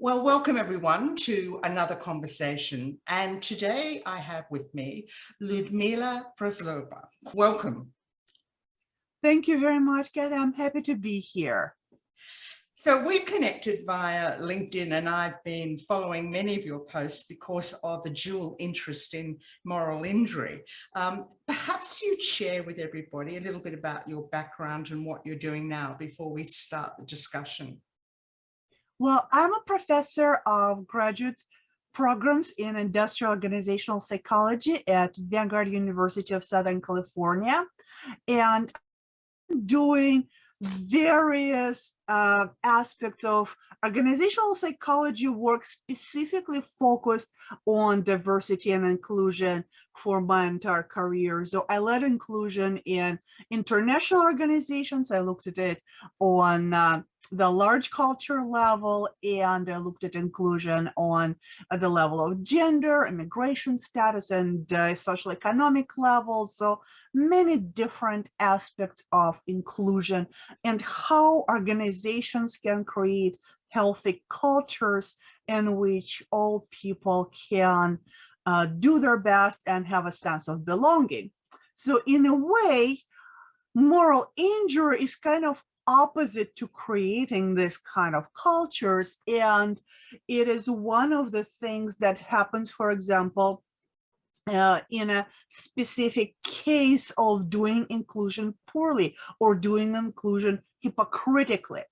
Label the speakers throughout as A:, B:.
A: Well, welcome everyone to another conversation. And today I have with me Ludmila Praslova. Welcome.
B: Thank you very much, Kathie. I'm happy to be here.
A: So we've connected via LinkedIn, and I've been following many of your posts because of a dual interest in moral injury. Perhaps you'd share with everybody a little bit about your background and what you're doing now before we start the discussion.
B: Well, I'm a professor of graduate programs in industrial organizational psychology at Vanguard University of Southern California, and I'm doing various aspects of organizational psychology work specifically focused on diversity and inclusion for my entire career. So I led inclusion in international organizations. I looked at it on the large culture level, and I looked at inclusion on the level of gender, immigration status, and social economic levels. So many different aspects of inclusion and how organizations can create healthy cultures in which all people can do their best and have a sense of belonging. So in a way, moral injury is kind of opposite to creating this kind of cultures, and it is one of the things that happens, for example, in a specific case of doing inclusion poorly or doing inclusion hypocritically.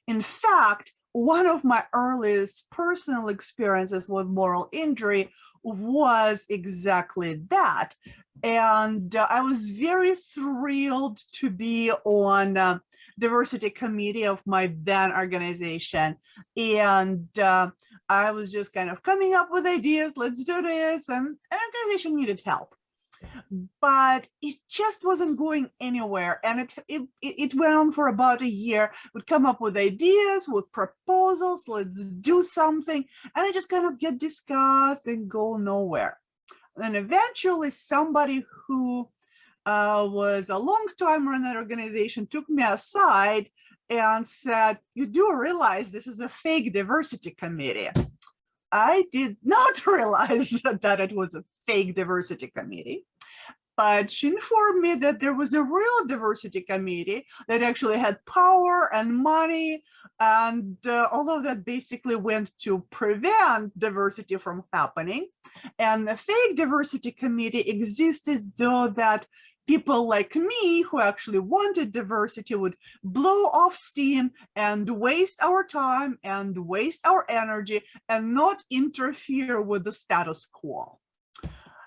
B: In fact, one of my earliest personal experiences with moral injury was exactly that. And I was very thrilled to be on diversity committee of my then organization. And I was just kind of coming up with ideas, let's do this, and an organization needed help. But it just wasn't going anywhere, and it went on for about a year. We'd come up with ideas, with proposals, let's do something, and it just kind of get discussed and go nowhere. And eventually somebody who was a long timer in that organization took me aside and said, "You do realize this is a fake diversity committee?" I did not realize that it was a fake diversity committee, but she informed me that there was a real diversity committee that actually had power and money, and all of that basically went to prevent diversity from happening. And the fake diversity committee existed so that people like me who actually wanted diversity would blow off steam and waste our time and waste our energy and not interfere with the status quo.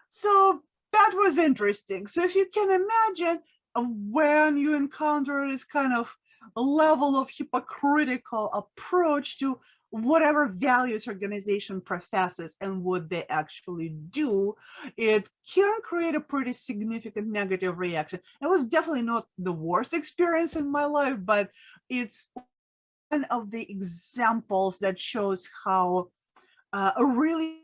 B: So that was interesting. So if you can imagine when you encounter this kind of level of hypocritical approach to whatever values organization professes and what they actually do, it can create a pretty significant negative reaction. It was definitely not the worst experience in my life, but it's one of the examples that shows how really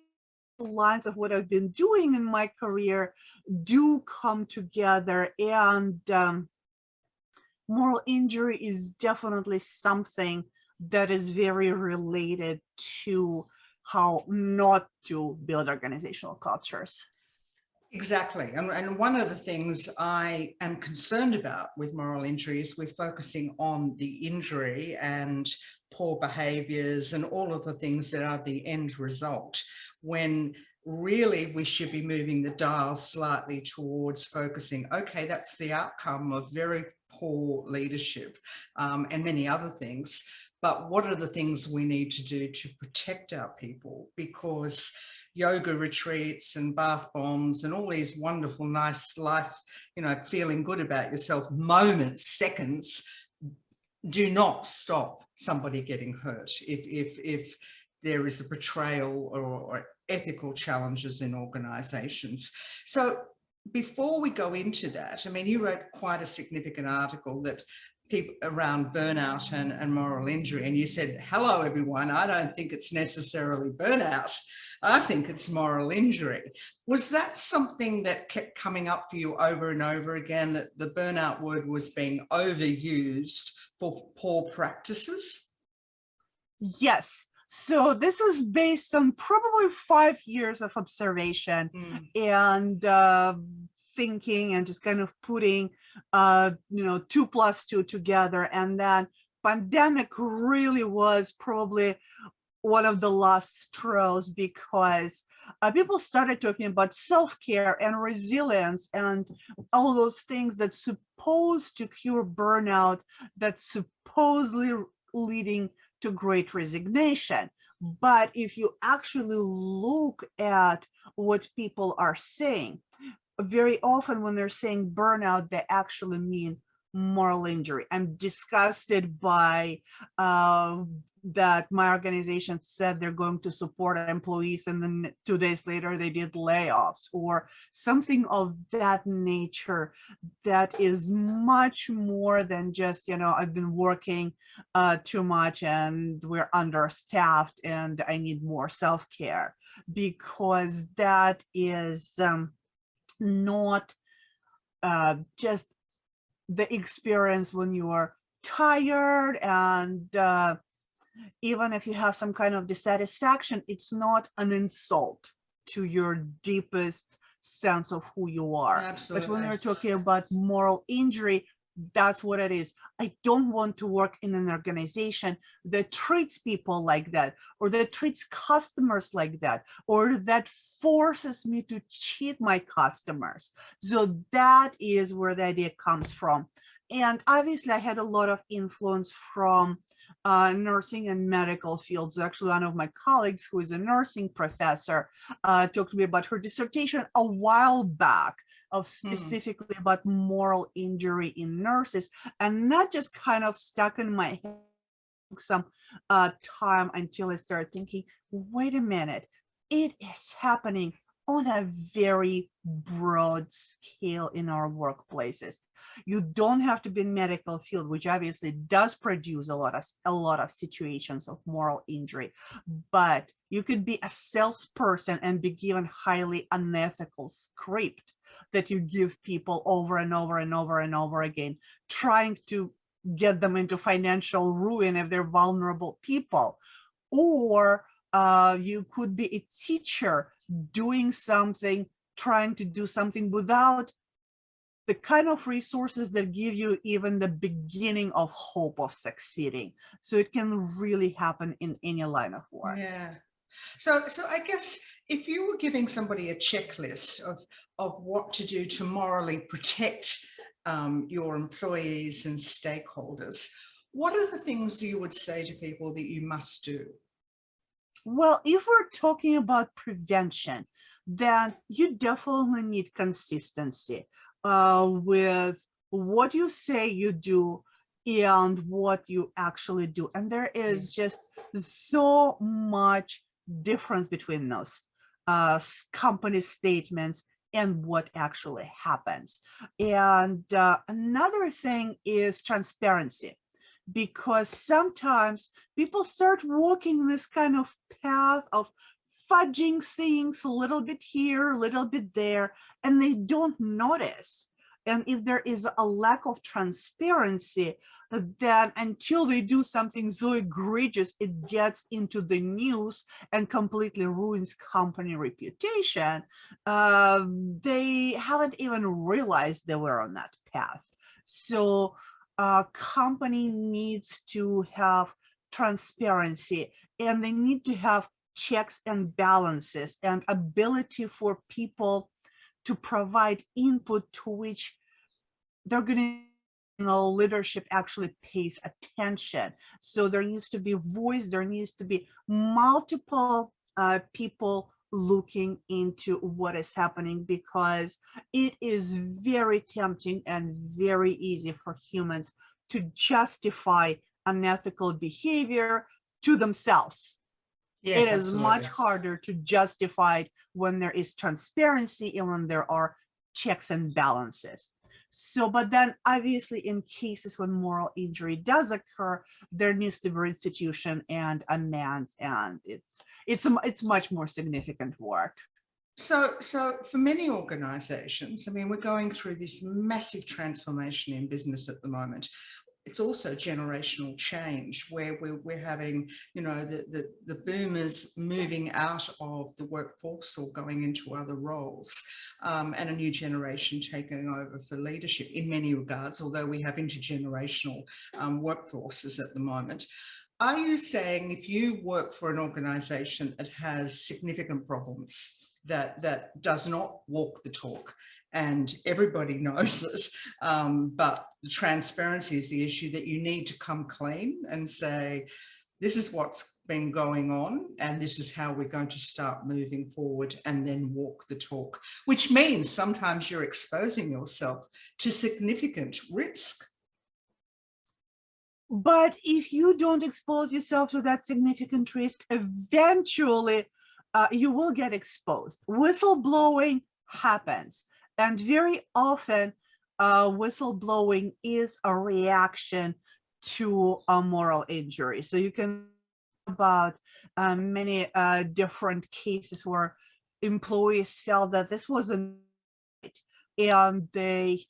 B: lines of what I've been doing in my career do come together, and moral injury is definitely something that is very related to how not to build organizational cultures.
A: Exactly. And one of the things I am concerned about with moral injury is we're focusing on the injury and poor behaviors and all of the things that are the end result, when really we should be moving the dial slightly towards focusing, okay, that's the outcome of very poor leadership and many other things. But what are the things we need to do to protect our people? Because yoga retreats and bath bombs and all these wonderful, nice life, feeling good about yourself moments, seconds, do not stop somebody getting hurt if there is a betrayal or ethical challenges in organizations. So before we go into that, I mean, you wrote quite a significant article that people around burnout and moral injury, and you said, hello everyone, I don't think it's necessarily burnout, I think it's moral injury. Was that something that kept coming up for you over and over again, that the burnout word was being overused for poor practices?
B: Yes. So this is based on probably 5 years of observation and thinking and just kind of putting, 2 plus 2 together. And then pandemic really was probably one of the last straws, because people started talking about self-care and resilience and all those things that's supposed to cure burnout, that's supposedly leading to great resignation. But if you actually look at what people are saying, very often when they're saying burnout, they actually mean moral injury. I'm disgusted by that my organization said they're going to support employees, and then 2 days later they did layoffs or something of that nature. That is much more than just, I've been working too much and we're understaffed and I need more self-care, because that is not just the experience when you are tired, and even if you have some kind of dissatisfaction, it's not an insult to your deepest sense of who you are.
A: Absolutely.
B: But when we're talking about moral injury, that's what it is. I don't want to work in an organization that treats people like that, or that treats customers like that, or that forces me to cheat my customers. So that is where the idea comes from. And obviously I had a lot of influence from nursing and medical fields. Actually, one of my colleagues who is a nursing professor talked to me about her dissertation a while back of specifically about moral injury in nurses, and that just kind of stuck in my head some time until I started thinking, wait a minute, it is happening on a very broad scale in our workplaces. You don't have to be in medical field, which obviously does produce a lot of situations of moral injury, but you could be a salesperson and be given highly unethical script that you give people over and over and over and over again, trying to get them into financial ruin if they're vulnerable people. Or you could be a teacher doing something, trying to do something without the kind of resources that give you even the beginning of hope of succeeding. So it can really happen in any line of work.
A: Yeah. So I guess if you were giving somebody a checklist of what to do to morally protect your employees and stakeholders, what are the things you would say to people that you must do?
B: Well, if we're talking about prevention, then you definitely need consistency with what you say you do and what you actually do. And there is just so much difference between those company statements and what actually happens. And another thing is transparency, because sometimes people start walking this kind of path of fudging things a little bit here, a little bit there, and they don't notice. And if there is a lack of transparency, then until they do something so egregious, it gets into the news and completely ruins company reputation, they haven't even realized they were on that path. So a company needs to have transparency, and they need to have checks and balances and ability for people to provide input to which their organizational leadership actually pays attention. So there needs to be voice, there needs to be multiple people looking into what is happening, because it is very tempting and very easy for humans to justify unethical behavior to themselves. Yes, it is absolutely much harder to justify it when there is transparency and when there are checks and balances. So, but then obviously in cases when moral injury does occur, there needs to be restitution and amends, and it's much more significant work.
A: So for many organizations, I mean, we're going through this massive transformation in business at the moment. it's also generational change where we're having, you know, the boomers moving out of the workforce or going into other roles, and a new generation taking over for leadership in many regards, although we have intergenerational workforces at the moment. Are you saying if you work for an organisation that has significant problems, that does not walk the talk, and everybody knows it, but the transparency is the issue, that you need to come clean and say, this is what's been going on and this is how we're going to start moving forward, and then walk the talk, which means sometimes you're exposing yourself to significant risk?
B: But if you don't expose yourself to that significant risk, eventually you will get exposed. Whistleblowing happens. And very often whistleblowing is a reaction to a moral injury. So you can about many different cases where employees felt that this wasn't right, and they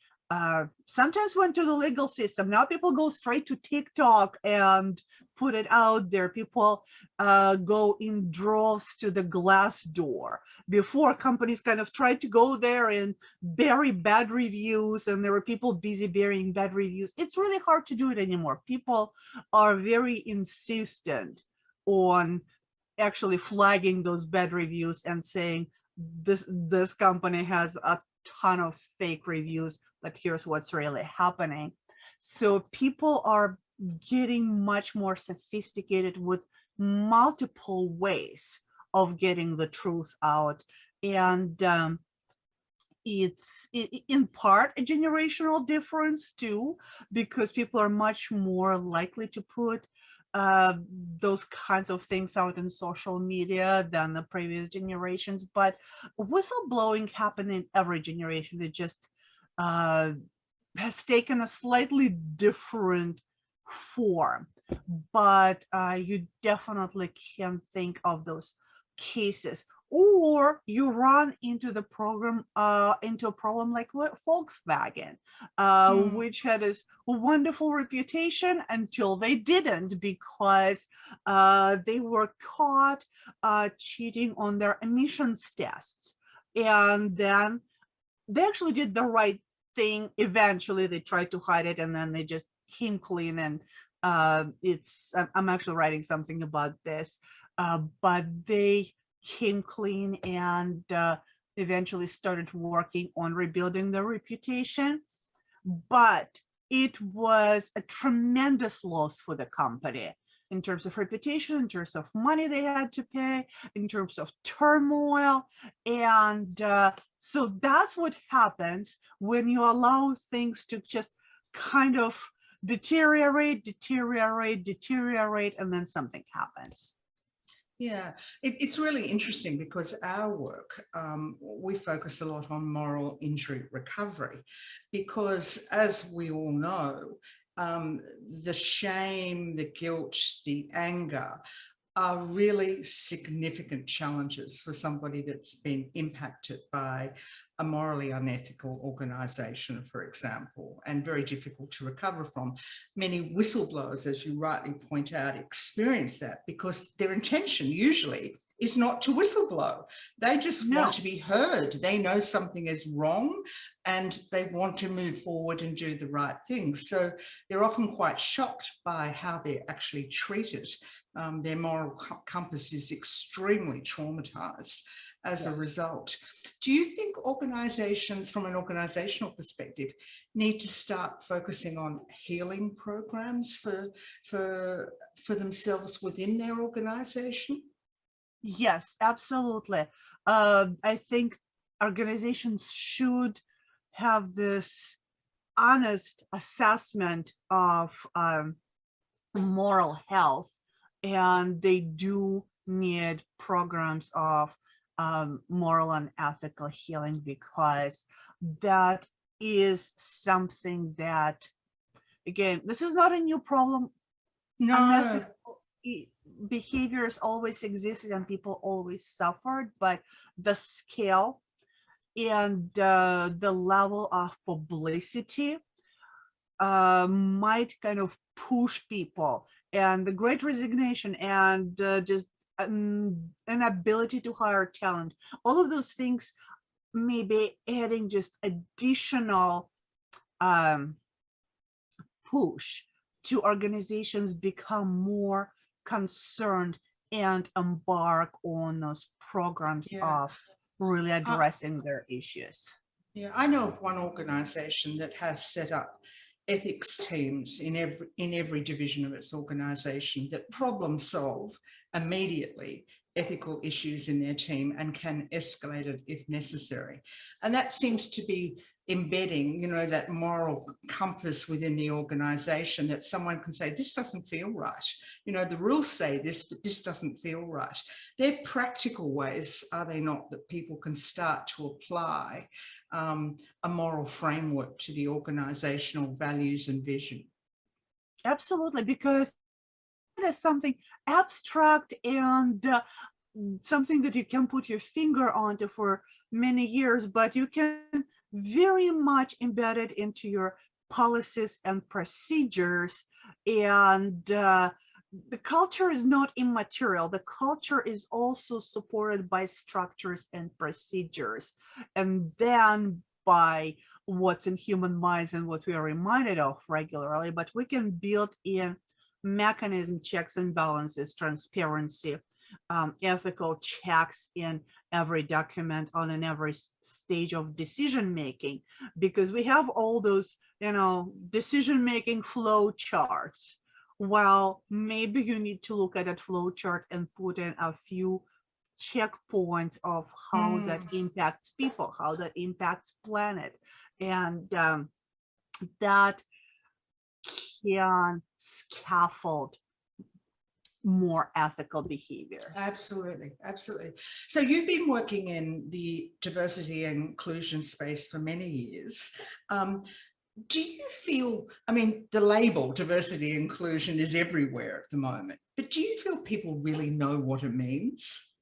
B: sometimes went to the legal system. Now people go straight to TikTok and put it out there. People go in droves to the Glassdoor. Before, companies kind of tried to go there and bury bad reviews, and there were people busy burying bad reviews. It's really hard to do it anymore. People are very insistent on actually flagging those bad reviews and saying this company has a ton of fake reviews, but here's what's really happening. So people are getting much more sophisticated with multiple ways of getting the truth out. And it's in part a generational difference too, because people are much more likely to put those kinds of things out in social media than the previous generations. But whistleblowing happened in every generation. It just has taken a slightly different form. But you definitely can think of those cases. Or you run into the program, into a problem like Volkswagen, which had this wonderful reputation until they didn't, because they were caught cheating on their emissions tests. And then they actually did the right thing. Eventually, they tried to hide it, and then they just came clean. And I'm actually writing something about this, but they came clean and eventually started working on rebuilding their reputation. But it was a tremendous loss for the company in terms of reputation, in terms of money they had to pay, in terms of turmoil. And so that's what happens when you allow things to just kind of deteriorate, and then something happens.
A: Yeah, it's really interesting because our work, we focus a lot on moral injury recovery, because as we all know, the shame, the guilt, the anger are really significant challenges for somebody that's been impacted by a morally unethical organisation, for example, and very difficult to recover from. Many whistleblowers, as you rightly point out, experience that because their intention usually is not to whistleblow. They just want to be heard. They know something is wrong and they want to move forward and do the right thing. So they're often quite shocked by how they're actually treated. Their moral compass is extremely traumatized as a result. Do you think organizations, from an organizational perspective, need to start focusing on healing programs for themselves within their organization?
B: Yes, absolutely. I think organizations should have this honest assessment of moral health, and they do need programs of moral and ethical healing, because that is something that, again, this is not a new problem.
A: No.
B: Unethical behaviors always existed and people always suffered, but the scale and the level of publicity might kind of push people, and the Great Resignation, and just an ability to hire talent. All of those things may be adding just additional push to organizations become more concerned and embark on those programs
A: Yeah.
B: of really addressing their issues.
A: Yeah, I know of one organisation that has set up ethics teams in every division of its organisation that problem solve immediately ethical issues in their team and can escalate it if necessary. And that seems to be embedding, you know, that moral compass within the organisation, that someone can say, this doesn't feel right. You know, the rules say this, but this doesn't feel right. They're practical ways, are they not, that people can start to apply a moral framework to the organisational values and vision.
B: Absolutely, because it is something abstract and something that you can put your finger onto for many years, but you can very much embed it into your policies and procedures. And the culture is not immaterial. The culture is also supported by structures and procedures, and then by what's in human minds and what we are reminded of regularly. But we can build in mechanism, checks and balances, transparency, ethical checks in every document on in every stage of decision making, because we have all those, you know, decision making flow charts. Well, maybe you need to look at that flow chart and put in a few checkpoints of how that impacts people, how that impacts planet, and that can scaffold more ethical behavior.
A: Absolutely, absolutely. So you've been working in the diversity and inclusion space for many years. Do you feel, I mean, the label diversity and inclusion is everywhere at the moment, but do you feel people really know what it means?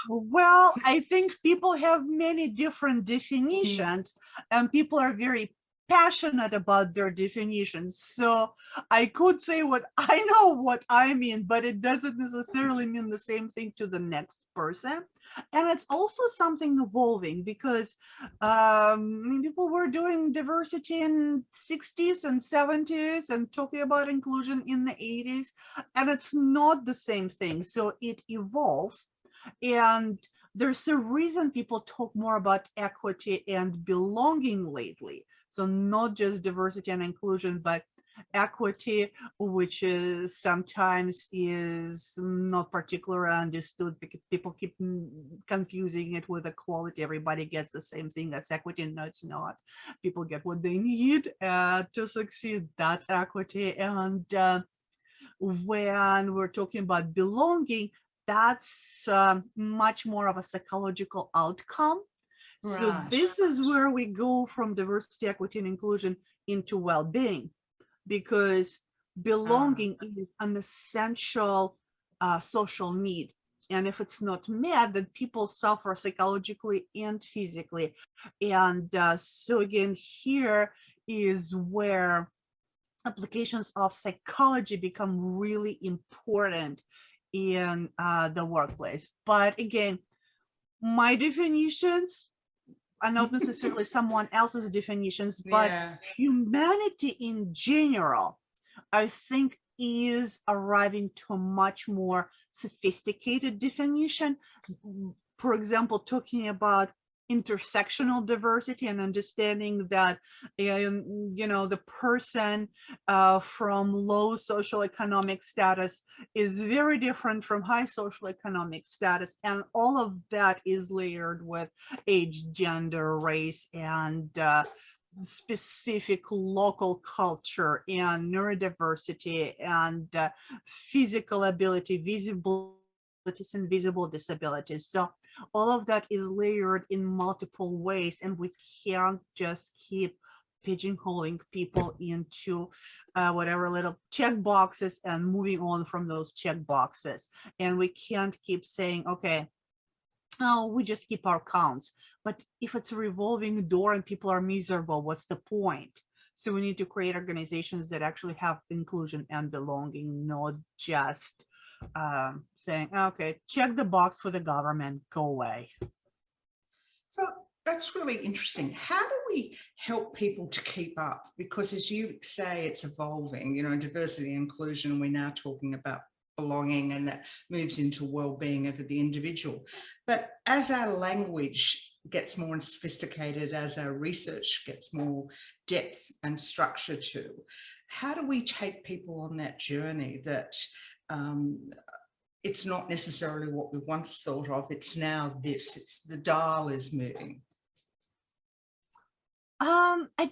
B: Well, I think people have many different definitions, and people are very passionate about their definitions. So I could say what I know what I mean, but it doesn't necessarily mean the same thing to the next person. And it's also something evolving, because people were doing diversity in 60s and 70s and talking about inclusion in the 80s, and it's not the same thing. So it evolves. And there's a reason people talk more about equity and belonging lately. So not just diversity and inclusion, but equity, which is sometimes is not particularly understood because people keep confusing it with equality. Everybody gets the same thing. That's equity. No, it's not. People get what they need to succeed. That's equity. And when we're talking about belonging, that's much more of a psychological outcome.
A: Right.
B: So this is where we go from diversity, equity, and inclusion into well-being, because belonging is an essential social need. And if it's not met, then people suffer psychologically and physically. And so again, here is where applications of psychology become really important in the workplace. But again, my definitions are not necessarily someone else's definitions, but humanity in general, I think, is arriving to a much more sophisticated definition. For example, talking about intersectional diversity and understanding that the person from low social economic status is very different from high social economic status, and all of that is layered with age, gender, race, and specific local culture and neurodiversity and physical ability, visible and visible disabilities. So all of that is layered in multiple ways, and we can't just keep pigeonholing people into whatever little check boxes and moving on from those check boxes. And we can't keep saying, okay, oh, we just keep our counts. But if it's a revolving door and people are miserable, what's the point? So we need to create organizations that actually have inclusion and belonging, not just saying, okay, check the box for the government, go away.
A: So that's really interesting. How do we help people to keep up? Because as you say, it's evolving, you know, diversity and inclusion, we're now talking about belonging, and that moves into well-being of the individual. But as our language gets more sophisticated, as our research gets more depth and structure to, how do we take people on that journey that it's not necessarily what we once thought of, it's now this, it's the dial is moving?
B: I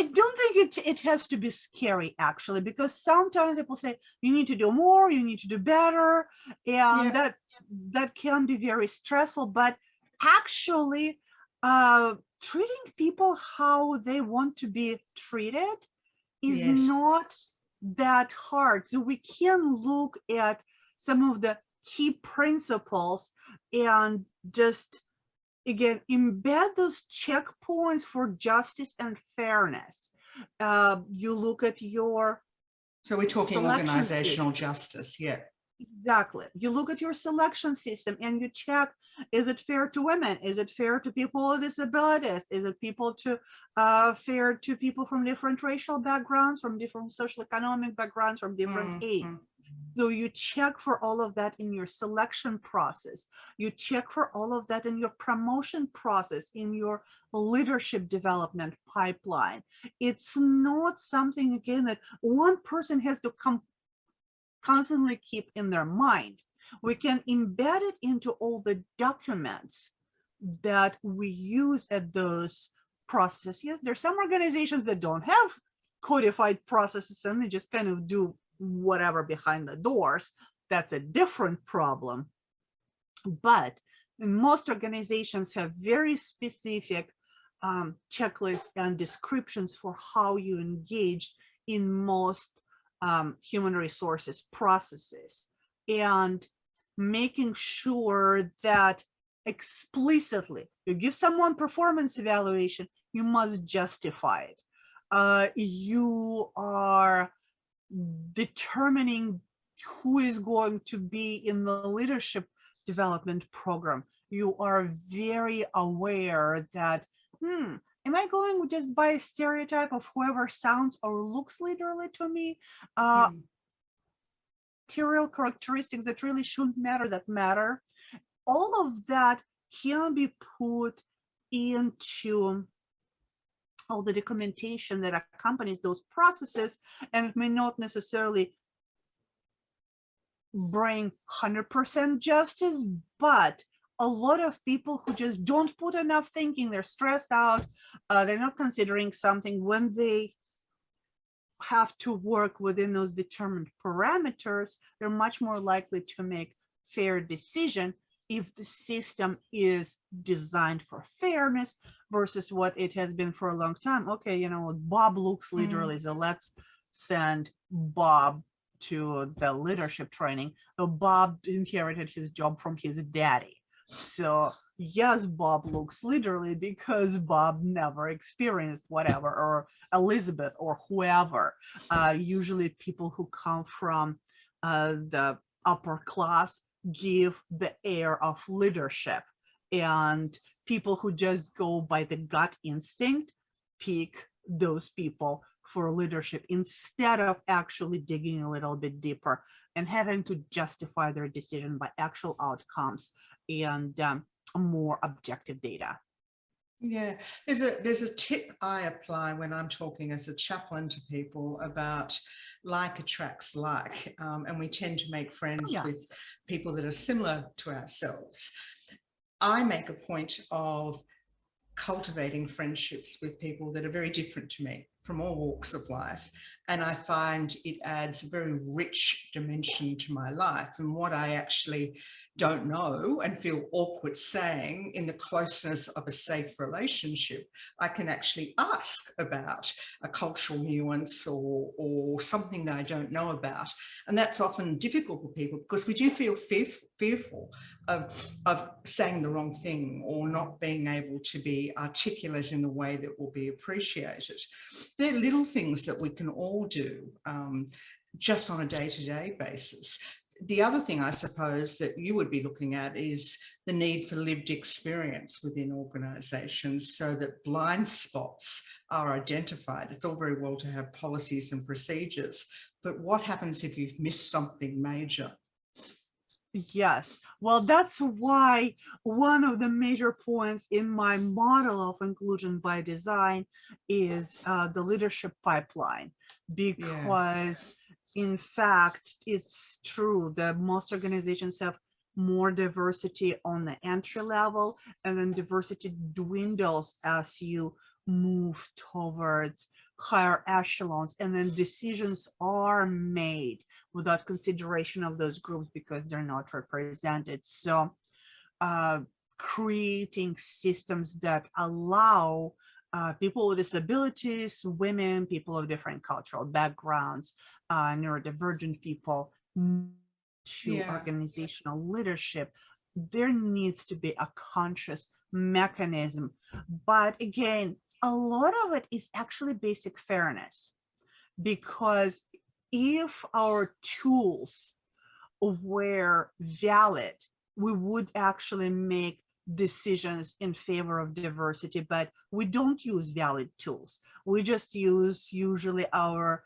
B: don't think it has to be scary, actually, because sometimes people say you need to do more, you need to do better, and that can be very stressful. But actually, treating people how they want to be treated is not that hard. So we can look at some of the key principles and just, again, embed those checkpoints for justice and fairness. You look at your
A: So we're talking organisational justice,
B: Exactly. You look at your selection system and you check, is it fair to women? Is it fair to people with disabilities? Is it fair to people from different racial backgrounds, from different social economic backgrounds, from different age? So you check for all of that in your selection process. You check for all of that in your promotion process, in your leadership development pipeline. It's not something, again, that one person has to constantly keep in their mind. We can embed it into all the documents that we use at those processes. Yes, there's some organizations that don't have codified processes and they just kind of do whatever behind the doors. That's a different problem. But most organizations have very specific checklists and descriptions for how you engage in most human resources processes, and making sure that explicitly you give someone performance evaluation, you must justify it. You are determining who is going to be in the leadership development program. You are very aware that, am I going just by a stereotype of whoever sounds or looks leaderly to me? Material characteristics that really shouldn't matter, that matter. All of that can be put into all the documentation that accompanies those processes, and it may not necessarily bring 100% justice, but a lot of people who just don't put enough thinking, they're stressed out, they're not considering something, when they have to work within those determined parameters, they're much more likely to make fair decision if the system is designed for fairness versus what it has been for a long time. Okay, you know, Bob looks leaderly, so let's send Bob to the leadership training. So Bob inherited his job from his daddy. So yes, Bob looks leaderly because Bob never experienced whatever, or Elizabeth or whoever. Usually people who come from the upper class give the air of leadership, and people who just go by the gut instinct pick those people for leadership instead of actually digging a little bit deeper and having to justify their decision by actual outcomes and more objective data.
A: Yeah, there's a tip I apply when I'm talking as a chaplain to people about like attracts like, and we tend to make friends with people that are similar to ourselves. I make a point of cultivating friendships with people that are very different to me from all walks of life, And I find it adds a very rich dimension to my life, and what I actually don't know and feel awkward saying in the closeness of a safe relationship, I can actually ask about a cultural nuance or something that I don't know about. And that's often difficult for people because we do feel fearful of saying the wrong thing or not being able to be articulate in the way that will be appreciated. They're little things that we can all do just on a day-to-day basis. The other thing, I suppose, that you would be looking at is the need for lived experience within organisations so that blind spots are identified. It's all very well to have policies and procedures, but what happens if you've missed something major?
B: Yes, well, that's why one of the major points in my model of inclusion by design is the leadership pipeline, because in fact, it's true that most organizations have more diversity on the entry level, and then diversity dwindles as you move towards higher echelons, and then decisions are made without consideration of those groups because they're not represented. So creating systems that allow people with disabilities, women, people of different cultural backgrounds, neurodivergent people to organizational leadership, there needs to be a conscious mechanism. But again, a lot of it is actually basic fairness, because if our tools were valid, we would actually make decisions in favor of diversity, but we don't use valid tools. We just use usually our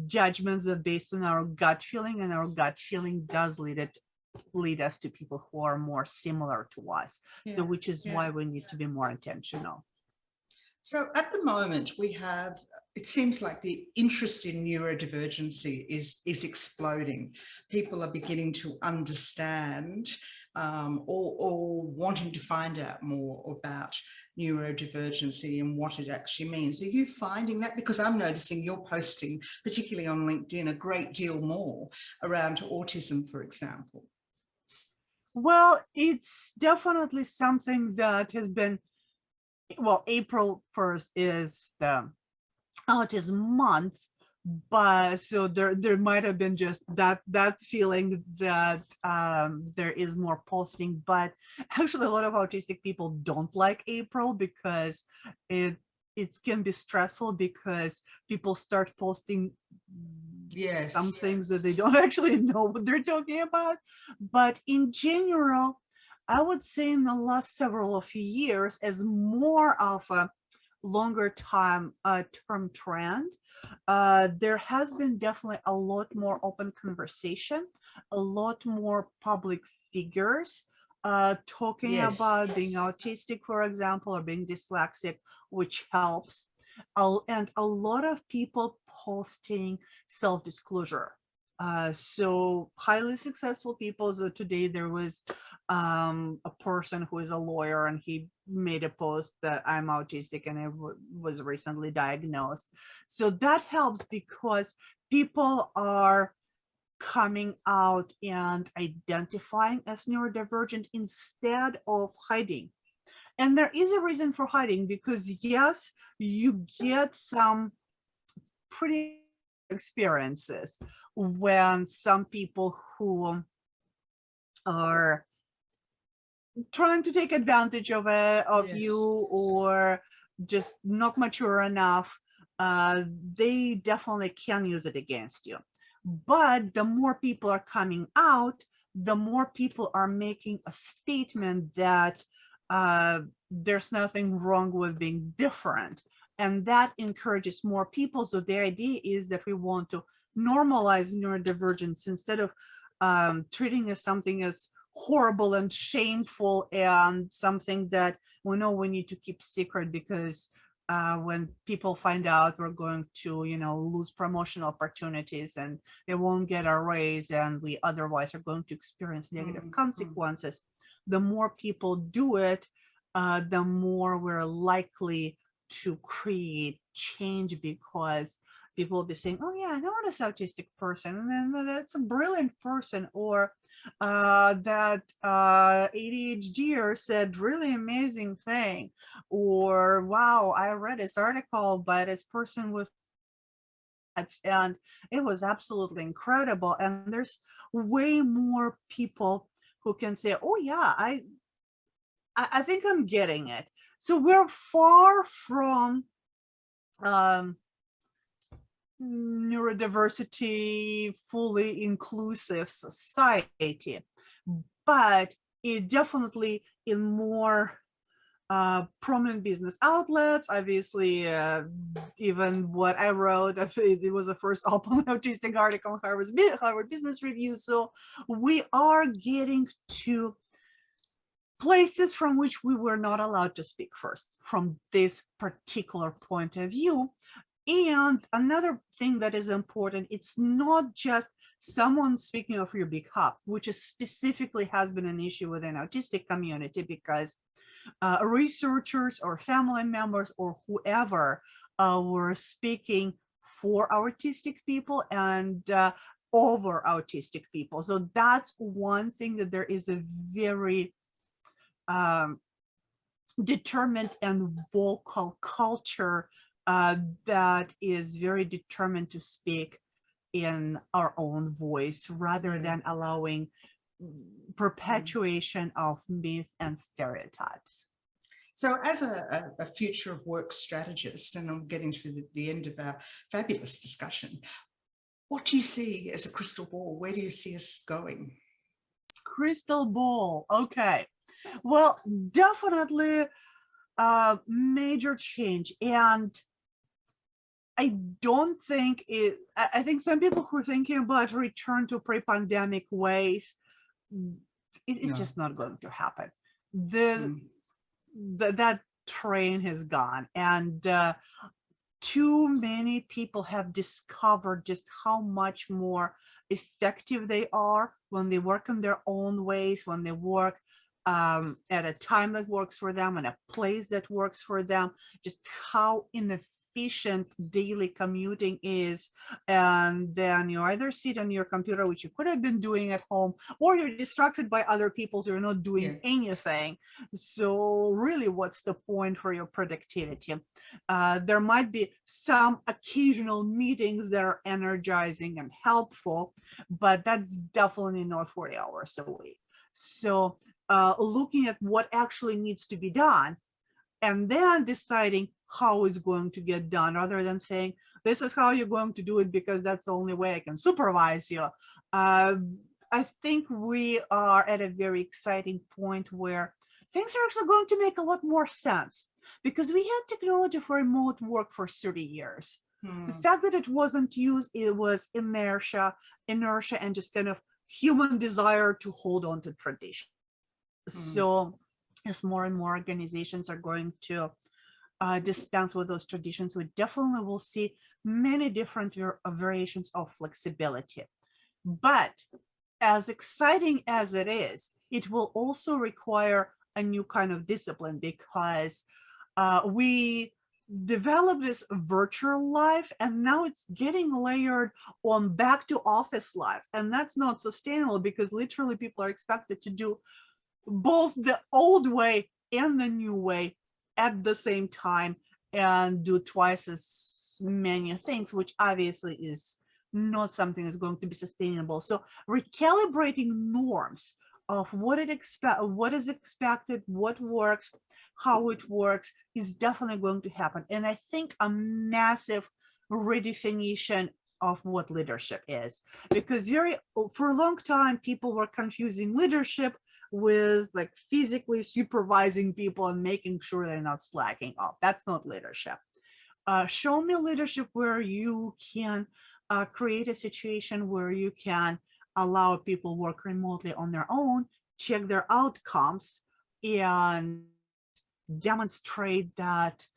B: judgments that are based on our gut feeling, and our gut feeling does lead us to people who are more similar to us. So which is why we need to be more intentional.
A: So at the moment we have, it seems like the interest in neurodivergency is exploding. People are beginning to understand or wanting to find out more about neurodivergency and what it actually means. Are you finding that? Because I'm noticing you're posting, particularly on LinkedIn, a great deal more around autism, for example.
B: Well, it's definitely something that has been, well, April 1st is the Autism Month, but so there might have been just that feeling that there is more posting, but actually a lot of autistic people don't like April because it can be stressful because people start posting some things that they don't actually know what they're talking about. But in general, I would say in the last several of years, as more of a longer term trend, there has been definitely a lot more open conversation, a lot more public figures talking about being autistic, for example, or being dyslexic, which helps. And a lot of people posting self-disclosure. So highly successful people. So today there was a person who is a lawyer, and he made a post that I'm autistic and I was recently diagnosed. So that helps because people are coming out and identifying as neurodivergent instead of hiding. And there is a reason for hiding, because yes, you get some pretty experiences when some people who are trying to take advantage of you, or just not mature enough, they definitely can use it against you. But the more people are coming out, the more people are making a statement that there's nothing wrong with being different, and that encourages more people. So the idea is that we want to normalize neurodivergence instead of treating as something as horrible and shameful and something that we know we need to keep secret, because when people find out, we're going to, lose promotion opportunities and they won't get a raise, and we otherwise are going to experience negative consequences. The more people do it, the more we're likely to create change, because people will be saying, oh yeah, I know this autistic person, and then that's a brilliant person, or that ADHDer said really amazing thing, or wow, I read this article by this person with pets and it was absolutely incredible. And there's way more people who can say, oh yeah, I think I'm getting it. So we're far from neurodiversity, fully inclusive society, but it definitely in more prominent business outlets. Obviously, even what I wrote, it was the first open autistic article in Harvard Business Review. So we are getting to places from which we were not allowed to speak first from this particular point of view. And another thing that is important, it's not just someone speaking of your behalf, which is specifically has been an issue within autistic community, because researchers or family members or whoever were speaking for autistic people and over autistic people. So that's one thing, that there is a very determined and vocal culture that is very determined to speak in our own voice rather than allowing perpetuation of myth and stereotypes.
A: So as a future of work strategist, and I'm getting to the end of our fabulous discussion, what do you see as a crystal ball? Where do you see us going?
B: Crystal ball. Okay. Well, definitely major change. And I don't think I think some people who are thinking about return to pre-pandemic ways, it's just not going to happen. That train has gone, and too many people have discovered just how much more effective they are when they work in their own ways, when they work at a time that works for them and a place that works for them, just how inefficient daily commuting is. And then you either sit on your computer, which you could have been doing at home, or you're distracted by other people, so you're not doing anything. So really, what's the point for your productivity? There might be some occasional meetings that are energizing and helpful, but that's definitely not 40 hours a week. So looking at what actually needs to be done and then deciding how it's going to get done, rather than saying, this is how you're going to do it because that's the only way I can supervise you. I think we are at a very exciting point where things are actually going to make a lot more sense, because we had technology for remote work for 30 years. The fact that it wasn't used, it was inertia, and just kind of human desire to hold on to tradition. So as more and more organizations are going to dispense with those traditions, we definitely will see many different variations of flexibility. But as exciting as it is, it will also require a new kind of discipline, because we develop this virtual life and now it's getting layered on back to office life, and that's not sustainable, because literally people are expected to do both the old way and the new way at the same time and do twice as many things, which obviously is not something that's going to be sustainable. So recalibrating norms of what is expected, what works, how it works, is definitely going to happen. And I think a massive redefinition of what leadership is, because for a long time people were confusing leadership with like physically supervising people and making sure they're not slacking off. That's not leadership. Show me leadership where you can create a situation where you can allow people work remotely on their own, check their outcomes, and demonstrate that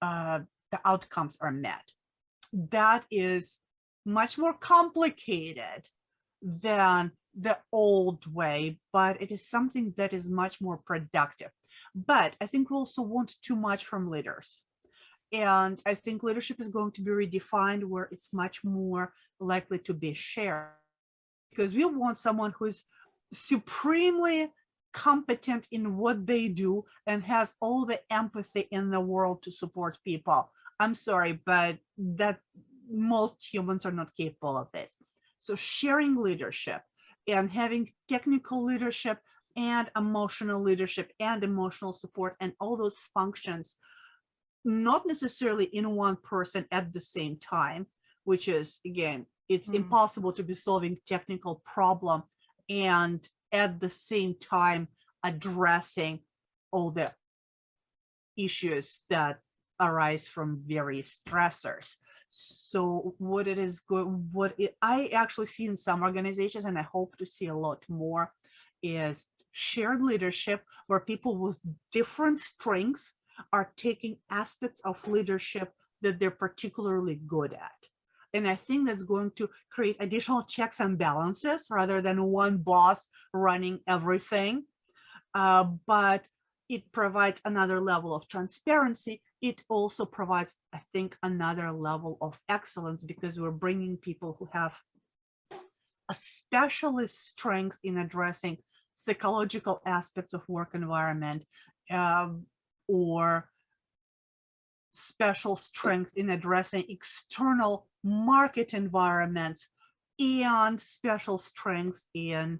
B: the outcomes are met. That is much more complicated than the old way, but it is something that is much more productive. But I think we also want too much from leaders. And I think leadership is going to be redefined where it's much more likely to be shared, because we want someone who is supremely competent in what they do and has all the empathy in the world to support people. I'm sorry, but that most humans are not capable of this. So sharing leadership and having technical leadership and emotional leadership and emotional support and all those functions, not necessarily in one person at the same time, which is, again, it's impossible to be solving technical problem and at the same time addressing all the issues that arise from various stressors. So what it is good, I actually see in some organizations, and I hope to see a lot more, is shared leadership where people with different strengths are taking aspects of leadership that they're particularly good at. And I think that's going to create additional checks and balances rather than one boss running everything. But it provides another level of transparency. It also provides, I think, another level of excellence, because we're bringing people who have a specialist strength in addressing psychological aspects of work environment, or special strength in addressing external market environments, and special strength in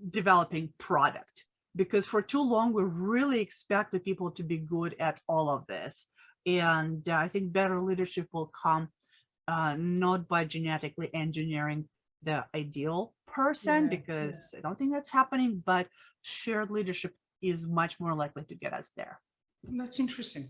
B: developing product. Because for too long, we really expected people to be good at all of this. And I think better leadership will come not by genetically engineering the ideal person, because I don't think that's happening, but shared leadership is much more likely to get us there.
A: That's interesting.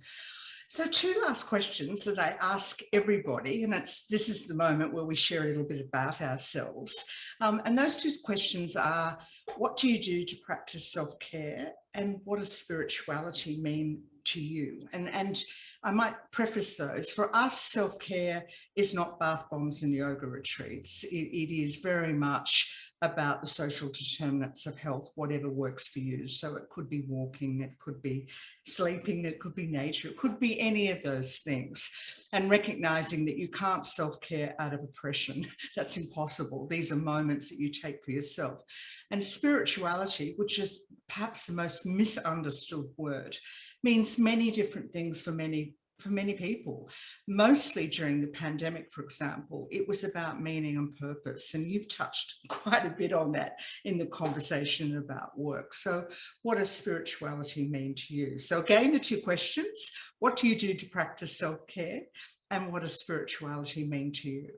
A: So 2 last questions that I ask everybody, and this is the moment where we share a little bit about ourselves. And those 2 questions are, what do you do to practice self-care, and what does spirituality mean to you? And I might preface those. For us, self-care is not bath bombs and yoga retreats. It is very much about the social determinants of health, whatever works for you. So it could be walking, it could be sleeping, it could be nature, it could be any of those things. And recognizing that you can't self-care out of oppression. That's impossible. These are moments that you take for yourself. And spirituality, which is perhaps the most misunderstood word, means many different things for many people. Mostly during the pandemic, for example, it was about meaning and purpose. And you've touched quite a bit on that in the conversation about work. So what does spirituality mean to you? So again, the 2 questions: what do you do to practice self-care, and what does spirituality mean to you?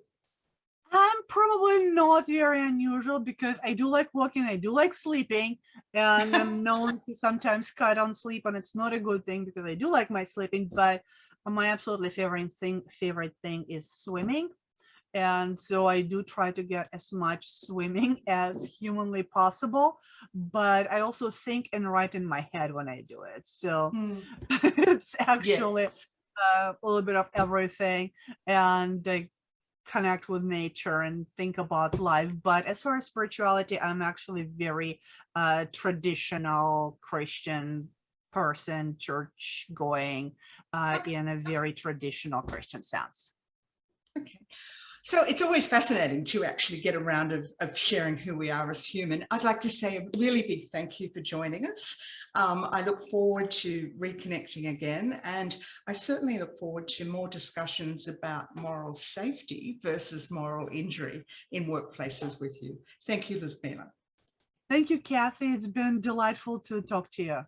B: I'm probably not very unusual, because I do like walking, I do like sleeping, and I'm known to sometimes cut on sleep, and it's not a good thing because I do like my sleeping. But my absolutely favorite thing is swimming. And so I do try to get as much swimming as humanly possible, but I also think and write in my head when I do it. So it's actually a little bit of everything, and I connect with nature and think about life. But as far as spirituality, I'm actually very traditional Christian person, church going in a very traditional Christian sense.
A: Okay. So it's always fascinating to actually get a round of sharing who we are as human. I'd like to say a really big thank you for joining us. I look forward to reconnecting again, and I certainly look forward to more discussions about moral safety versus moral injury in workplaces with you. Thank you, Ludmila.
B: Thank you, Kathie. It's been delightful to talk to you.